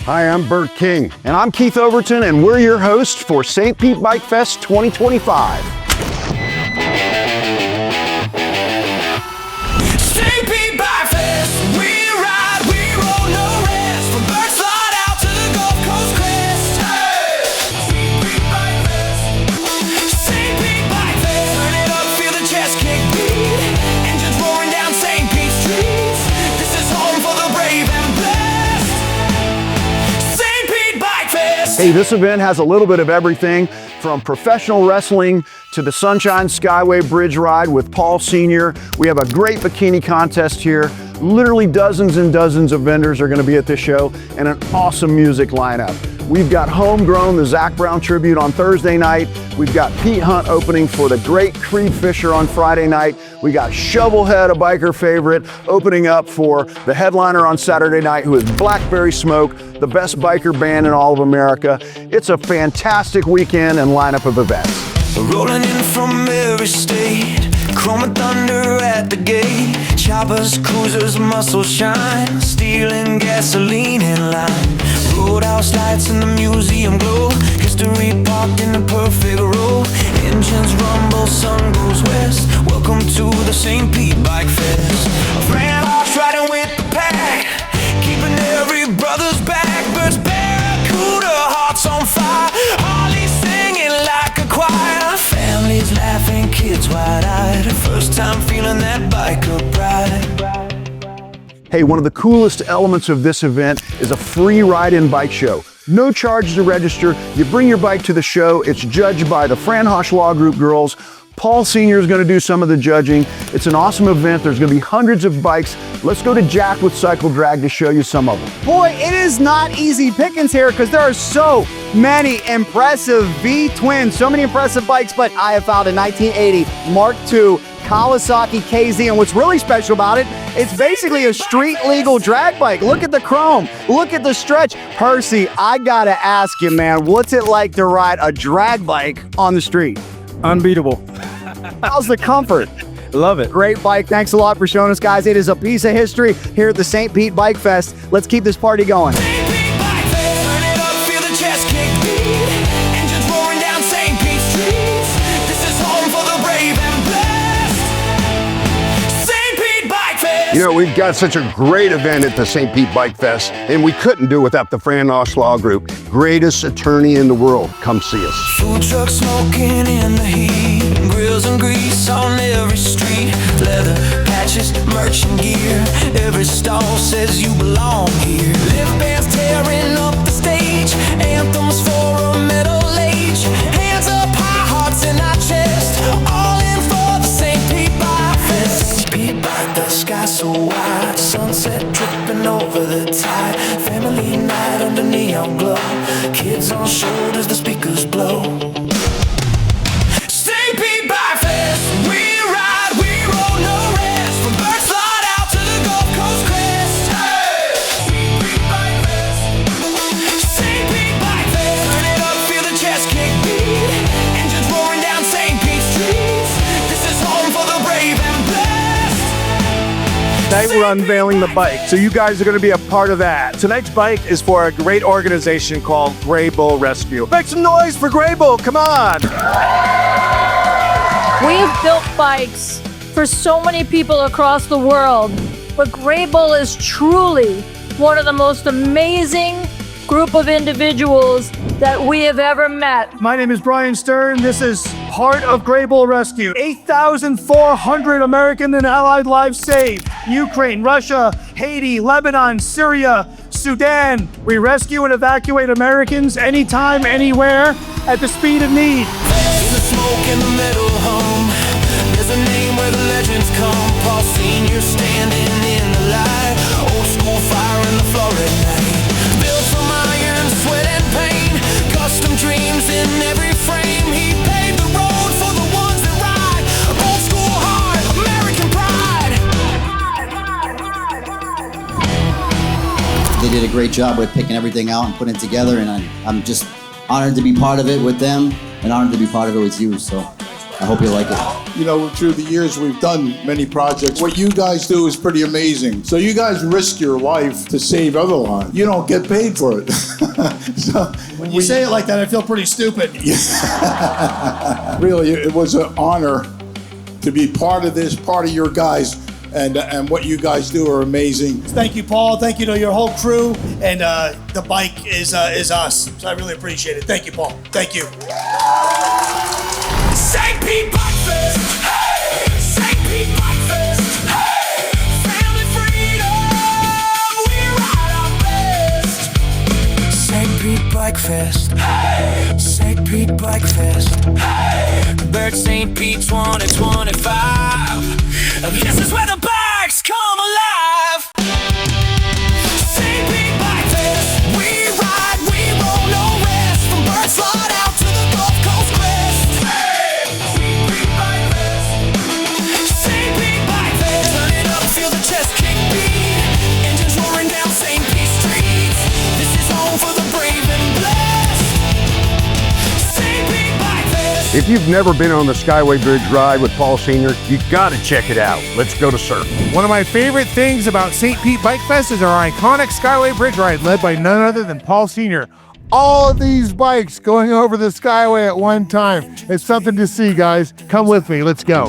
Hi, I'm Bert King. And I'm Keith Overton, and we're your hosts for St. Pete Bike Fest 2025. St. Pete Bike Fest, we ride, we roll, no rest. From Berkslide out to the Gulf Coast crest. Hey! St. Pete Bike Fest, St. Pete Bike Fest. Turn it up, feel the chest kick beat. Engines roaring down St. Pete streets. This is home for the brave and blessed. St. Pete Bike Fest. Hey, this event has a little bit of everything from professional wrestling to the Sunshine Skyway Bridge Ride with Paul Sr. We have a great bikini contest here. Literally dozens and dozens of vendors are going to be at this show, and an awesome music lineup. We've got Homegrown, the Zach Brown tribute on Thursday night. We've got Pete Hunt opening for the great Creed Fisher on Friday night. We got Shovelhead, a biker favorite, opening up for the headliner on Saturday night, who is Blackberry Smoke, the best biker band in all of America. It's a fantastic weekend and lineup of events. Rolling in from every state, chrome and thunder at the gate. Choppers, cruisers, muscle shine, steel and gasoline in line. Roadhouse lights in the museum glow, history parked in the perfect row. Engines rumble, sun goes west. Welcome to the St. Pete Bike Fest. A friend horse riding with the pack, keeping every brother's back. Birds barracuda, hearts on fire. Harley singing like a choir. Families laughing, kids wide-eyed. First time feeling that biker pride. Hey, one of the coolest elements of this event is a free ride-in bike show. No charge to register. You bring your bike to the show. It's judged by the Fran Hosch Law Group girls. Paul Sr. is going to do some of the judging. It's an awesome event. There's going to be hundreds of bikes. Let's go to Jack with Cycle Drag to show you some of them. Boy, it is not easy pickings here because there are so many impressive V-twins, so many impressive bikes, but I have found a 1980 Mark II Kawasaki KZ, and what's really special about it, it's basically a street legal drag bike. Look at the chrome, look at the stretch. Percy, I gotta ask you, man, what's it like to ride a drag bike on the street? Unbeatable. How's the comfort? Love it. Great bike. Thanks a lot for showing us, guys. It is a piece of history here at the St. Pete Bike Fest. Let's keep this party going. St. Pete Bike Fest, turn it up, feel the chest kick beat. Engines roaring down St. Pete streets. This is home for the brave and blessed. St. Pete Bike Fest. You know, we've got such a great event at the St. Pete Bike Fest, and we couldn't do without the Fran Hosch Law Group. Greatest attorney in the world. Come see us. Food trucks smoking in the heat, grills and grease on every street, leather patches, merch and gear. Every stall says you belong here. Live bands tearing up the stage, anthems for a middle age. Hands up high, hearts in our chest, all in for the St. Pete Bike Fest. St. Pete Bike, the sky so wide, sunset dripping over the tide. Family night under neon glow, kids on shoulders, the speakers blow. St. Pete Bike Fest, we ride, we roll, no rest. From Berkslide out to the Gulf Coast crest. Hey! St. Pete Bike Fest, St. Pete Bike Fest. Turn it up, feel the chest kick beat. Engines roaring down St. Pete streets. This is home for the brave and blessed. Tonight we're unveiling the bike, so you guys are going to be a part of that. Tonight's bike is for a great organization called Grey Bull Rescue. Make some noise for Grey Bull, come on! We've built bikes for so many people across the world, but Grey Bull is truly one of the most amazing group of individuals that we have ever met. My name is Brian Stern. This is part of Grey Bull Rescue. 8,400 American and Allied lives saved. Ukraine, Russia, Haiti, Lebanon, Syria, Sudan. We rescue and evacuate Americans anytime, anywhere, at the speed of need. In the smoke in the metal home, there's a name where the legends come. Paul Sr. standing in the light, old school fire in the floor at night. Built from iron, sweat and pain, custom dreams in every frame. He paved the road for the ones that ride. Old school heart, American pride. They did a great job with picking everything out and putting it together, and I'm just honored to be part of it with them and honored to be part of it with you. So I hope you like it. You know, through the years, we've done many projects. What you guys do is pretty amazing. So you guys risk your life to save other lives. You don't get paid for it. So When you say it like that, I feel pretty stupid. really, it was an honor to be part of this, part of your guys, and what you guys do are amazing. Thank you, Paul. Thank you to your whole crew. And the bike is us. So I really appreciate it. Thank you, Paul. Thank you. St. Pete Bike Fest. Hey! St. Pete Bike Fest. Hey! Family freedom. We ride our best. St. Pete Bike Fest. Hey! St. Pete Bike Fest. Hey! Bird St. Pete 2025. This is where the bikes come alive. St. Pete Bike Fest. We ride, we roll, no rest. From Bird Slot out to the Gulf Coast crest. St. Pete Bike Fest. St. Pete Bike Fest. Turn it up, feel the chest kick beat. Engines roaring down St. Pete streets. This is home for the brave and blessed. St. Pete Bike Fest. If you've never been on the Skyway Bridge ride with Paul Sr., you gotta check it out. Let's go to surf. One of my favorite things about St. Pete Bike Fest is our iconic Skyway Bridge ride led by none other than Paul Sr. All of these bikes going over the Skyway at one time. It's something to see, guys. Come with me. Let's go.